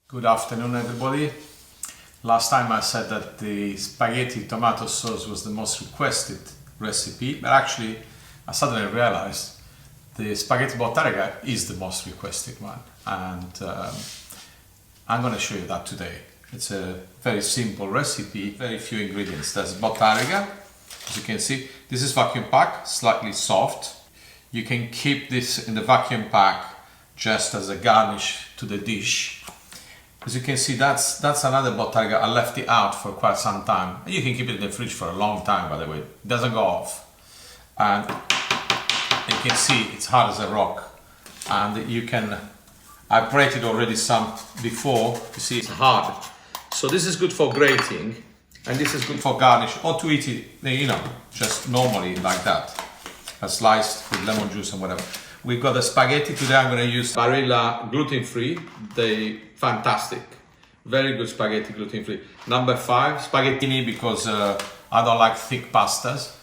Good afternoon, everybody. Last time I said that the spaghetti tomato sauce was the most requested recipe, but actually I suddenly realized the spaghetti Bottarga is the most requested one, and I'm going to show you that today. It's a very simple recipe, very few ingredients. There's Bottarga, as you can see. This is vacuum packed, slightly soft. You can keep this in the vacuum pack just as a garnish to the dish. As you can see, that's another Bottarga. I left it out for quite some time. You can keep it in the fridge for a long time, by the way. It doesn't go off. And you can see it's hard as a rock. And I grated already some before. You see, it's hard. So this is good for grating, and this is good for garnish, or to eat it, just normally like that. Sliced with lemon juice and whatever. We've got the spaghetti today. I'm going to use Barilla gluten-free. They fantastic, very good spaghetti gluten-free. Number 5, spaghettini, because I don't like thick pastas,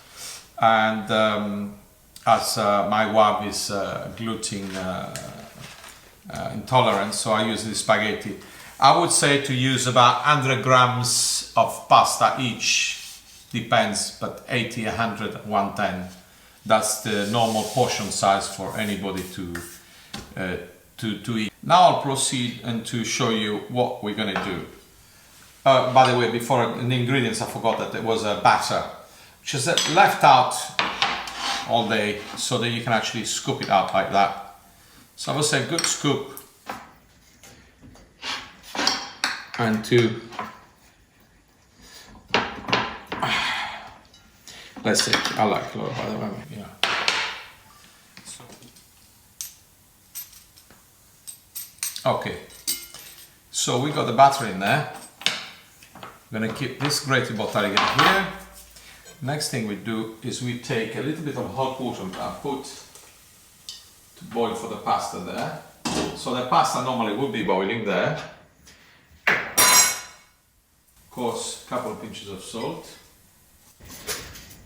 and as my wife is gluten intolerant, so I use the spaghetti. I would say to use about 100 grams of pasta each, depends, but 80, 100, 110. That's the normal portion size for anybody to eat. Now I'll proceed and to show you what we're going to do. By the way, before in the ingredients, I forgot that there was a batter, which is left out all day so that you can actually scoop it out like that. So I would say a good scoop, and let's see, I like low, by the way, yeah. Okay, so we got the batter in there. I'm gonna keep this grated Bottarga here. Next thing we do is we take a little bit of hot water and put to boil for the pasta there. So the pasta normally would be boiling there. Of course, a couple of pinches of salt.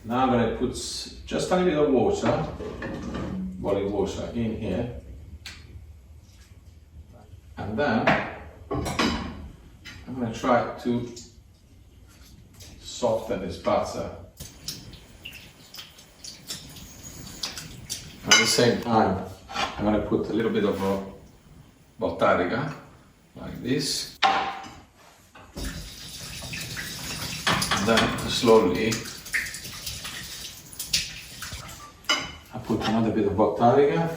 Now I'm going to put just a little bit of water, boiling water, in here. And then I'm going to try to soften this batter. At the same time, I'm going to put a little bit of Bottarga, like this. And then slowly put another bit of Bottarga.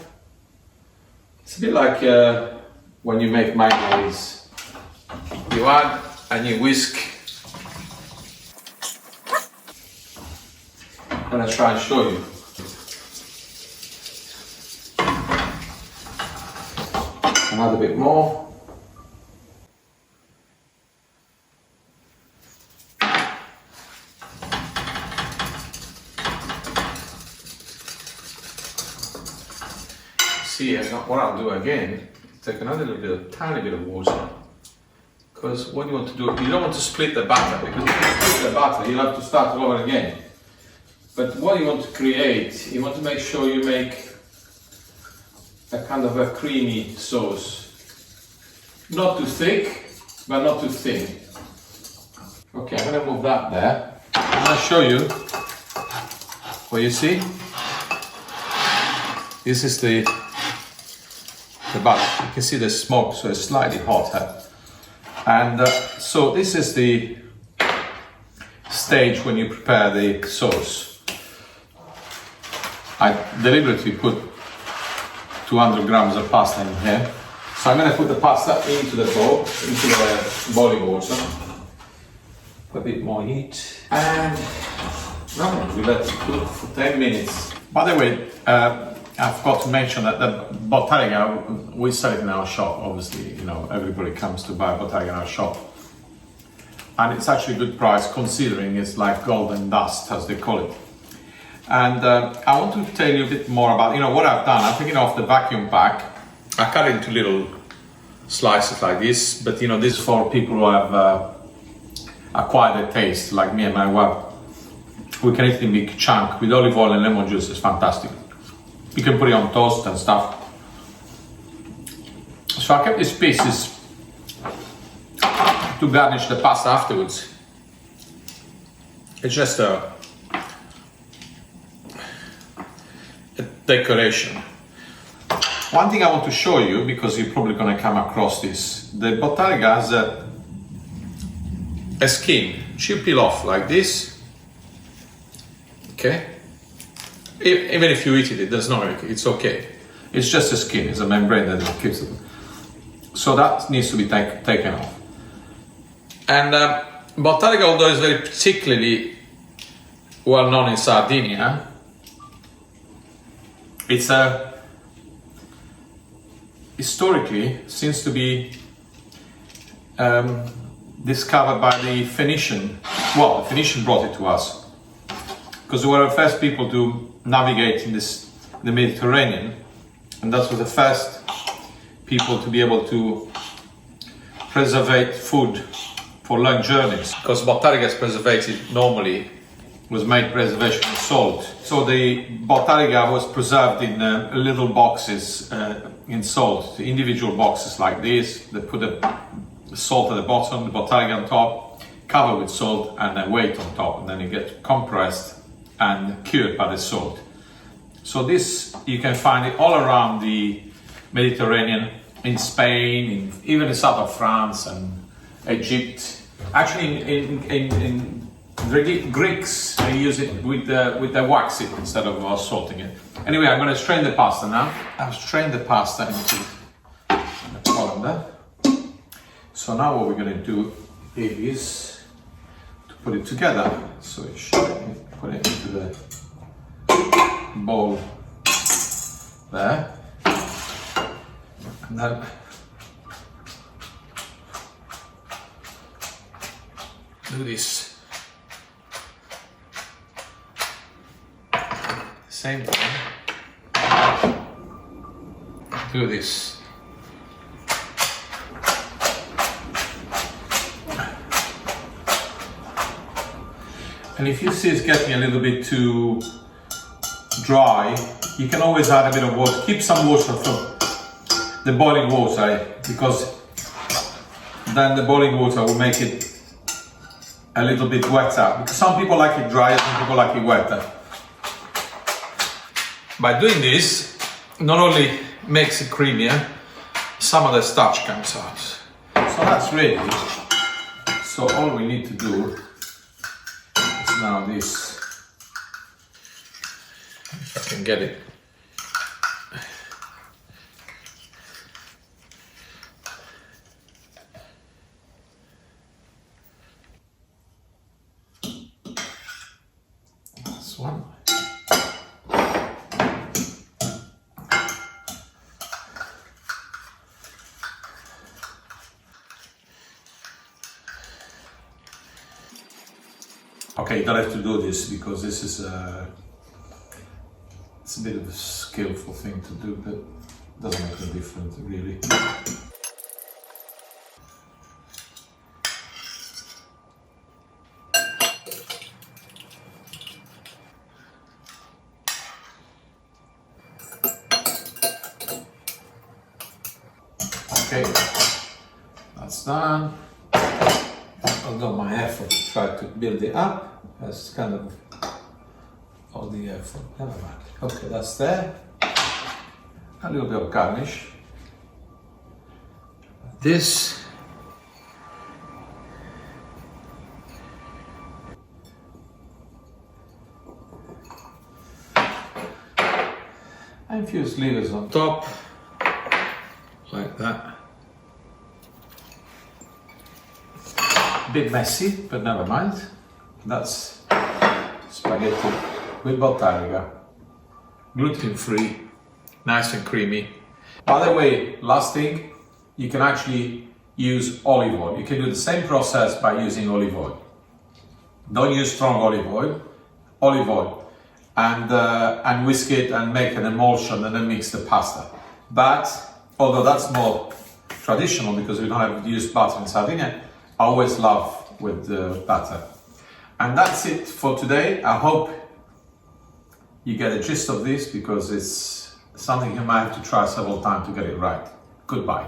It's a bit like when you make mayonnaise. You add and you whisk. I'm gonna try and show you. Another bit more. See, what I'll do again, take another tiny bit of water, because what you want to do, you don't want to split the batter, because if you split the batter, you'll have to start all over again. But what you want to create, you want to make sure you make a kind of a creamy sauce. Not too thick, but not too thin. Okay, I'm going to move that there. I'm going to show you what you see. This is the batter. You can see the smoke, so it's slightly hotter. And so this is the stage when you prepare the sauce. I deliberately put 200 grams of pasta in here. So I'm going to put the pasta into the bowl, into the boiling water. A bit more heat. And we let it cook for 10 minutes. By the way, I forgot to mention that the Bottarga, we sell it in our shop, obviously, everybody comes to buy Bottarga in our shop. And it's actually a good price, considering it's like golden dust, as they call it. And I want to tell you a bit more about, what I've done. I've taken off the vacuum pack. I cut it into little slices like this, but this is for people who have acquired a taste, like me and my wife. We can eat it in big chunk with olive oil and lemon juice. It's fantastic. You can put it on toast and stuff. So I kept these pieces to garnish the pasta afterwards. It's just a decoration. One thing I want to show you, because you're probably going to come across this, the Bottarga has a skin. You peel off like this. Okay? Even if you eat it, it's okay. It's just a skin, it's a membrane that keeps it. So that needs to be taken off. And Bottarga, although it's very particularly well known in Sardinia, it's historically seems to be discovered by the Phoenician. Well, the Phoenician brought it to us because they were the first people to navigate in the Mediterranean, and that was the first people to be able to preserve food for long journeys. Because Bottarga is preserved normally was made preservation in salt. So the Bottarga was preserved in little boxes in salt, individual boxes like this. They put the salt at the bottom, the Bottarga on top, covered with salt, and a weight on top, and then it gets compressed and cured by the salt. So this, you can find it all around the Mediterranean, in Spain, even in south of France and Egypt. Actually, in Greeks, they use it with the wax it instead of salting it. Anyway, I'm going to strain the pasta now. I've strained the pasta into the colander. So now what we're going to do is to put it together. So it should put it into the bowl there, and then do this same thing. Do this. And if you see it's getting a little bit too dry, you can always add a bit of water. Keep some water from the boiling water, because then the boiling water will make it a little bit wetter. Because some people like it drier, some people like it wetter. By doing this, not only makes it creamier, some of the starch comes out. So that's ready. So all we need to do is now this. If I can get it. This one. Okay, you don't have to do this because this is it's a bit of a skillful thing to do, but it doesn't make a difference really. Okay, that's done. I've done my effort to try to build it up. That's kind of all the effort. Never mind. Okay, that's there. A little bit of garnish. This. I infuse livers on top, like that. A bit messy, but never mind. That's spaghetti with Bottarga. Gluten-free, nice and creamy. By the way, last thing, you can actually use olive oil. You can do the same process by using olive oil. Don't use strong olive oil, and whisk it and make an emulsion and then mix the pasta. But although that's more traditional because we don't have used butter in Sardinia, I always love with the butter. And that's it for today. I hope you get a gist of this because it's something you might have to try several times to get it right. Goodbye.